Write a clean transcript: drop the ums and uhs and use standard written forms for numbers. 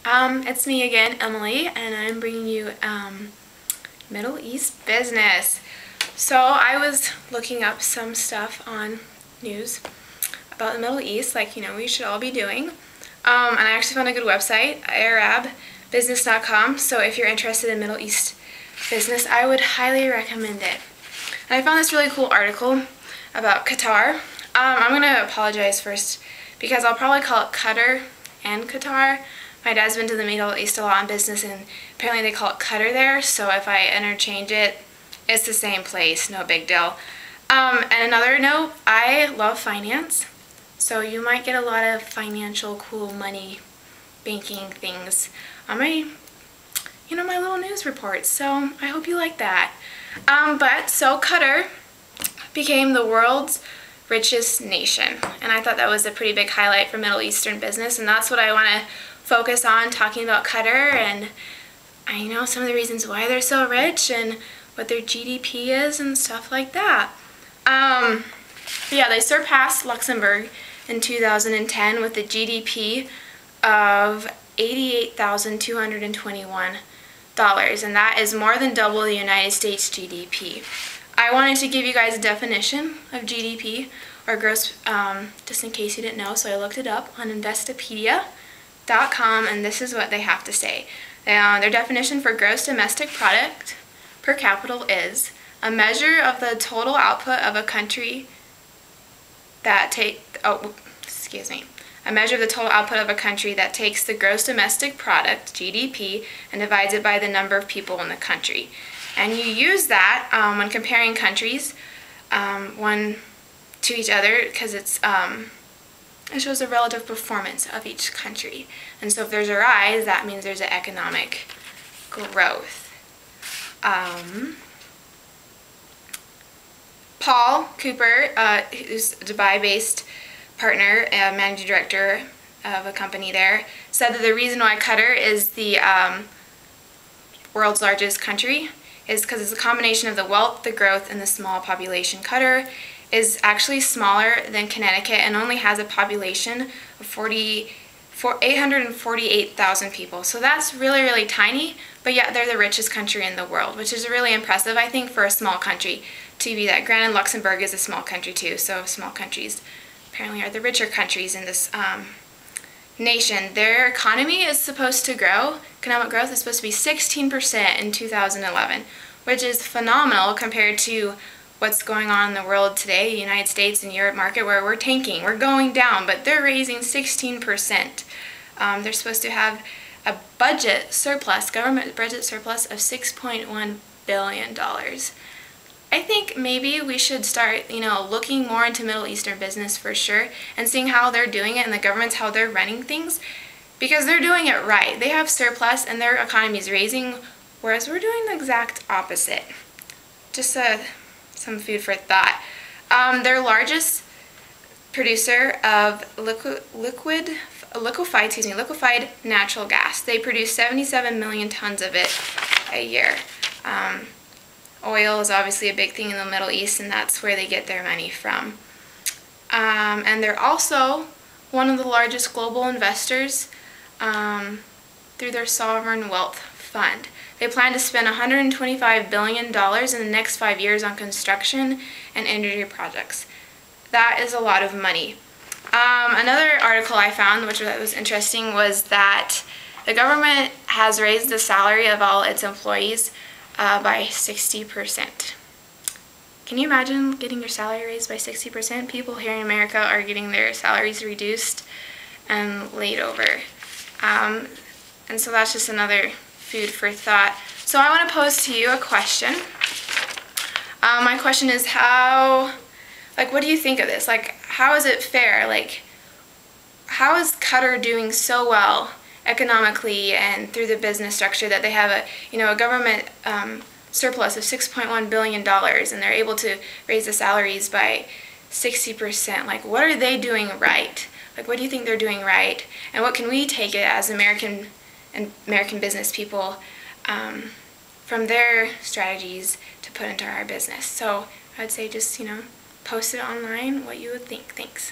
It's me again, Emily, and I'm bringing you Middle East business. So I was looking up some stuff on news about the Middle East, like we should all be doing. And I actually found a good website, arabbusiness.com. So if you're interested in Middle East business, I would highly recommend it. And I found this really cool article about Qatar. I'm gonna apologize first because I'll probably call it Qatar and Qatar. My dad's been to the Middle East a lot in business, and apparently they call it Qatar there, so if I interchange it, it's the same place, no big deal. And another note, I love finance, so you might get a lot of financial cool money banking things on my my little news reports, so I hope you like that. So Qatar became the world's richest nation, and I thought that was a pretty big highlight for Middle Eastern business, and that's what I want to focus on, talking about Qatar and some of the reasons why they're so rich and what their GDP is and stuff like that. Yeah, they surpassed Luxembourg in 2010 with a GDP of $88,221, and that is more than double the United States GDP. I wanted to give you guys a definition of GDP, or gross, just in case you didn't know, so I looked it up on Investopedia.com, and this is what they have to say. Their definition for gross domestic product per capita is a measure of the total output of a country that a measure of the total output of a country that takes the gross domestic product, GDP, and divides it by the number of people in the country. And you use that when comparing countries, one to each other, because it shows the relative performance of each country. And so if there's a rise, that means there's an economic growth. Paul Cooper, who's a Dubai-based partner, managing director of a company there, said that the reason why Qatar is the world's largest country is because it's a combination of the wealth, the growth, and the small population. Qatar is actually smaller than Connecticut and only has a population of 848,000 people. So that's really, really tiny, but yet they're the richest country in the world, which is really impressive, I think, for a small country to be that. Granted, Luxembourg is a small country too, so small countries apparently are the richer countries in this nation. Their economy is supposed to grow. Economic growth is supposed to be 16% in 2011, which is phenomenal compared to what's going on in the world today, the United States and Europe market, where we're tanking, we're going down, but they're raising 16%. They're supposed to have a budget surplus, government budget surplus of $6.1 billion. I think maybe we should start, looking more into Middle Eastern business for sure, and seeing how they're doing it and the governments, how they're running things, because they're doing it right. They have surplus and their economy is raising, whereas we're doing the exact opposite. Just some food for thought. Their largest producer of liquefied natural gas. They produce 77 million tons of it a year. Oil is obviously a big thing in the Middle East, and that's where they get their money from. And they're also one of the largest global investors through their sovereign wealth fund. They plan to spend $125 billion in the next 5 years on construction and energy projects. That is a lot of money. Another article I found, which was interesting, was that the government has raised the salary of all its employees by 60%. Can you imagine getting your salary raised by 60%? People here in America are getting their salaries reduced and laid over. And so that's just another food for thought. So I want to pose to you a question. My question is what do you think of this? How is it fair? How is Qatar doing so well economically and through the business structure that they have a government surplus of $6.1 billion, and they're able to raise the salaries by 60%? What are they doing right? What do you think they're doing right? And what can we take it as American business people from their strategies to put into our business? So I would say just, post it online what you would think. Thanks.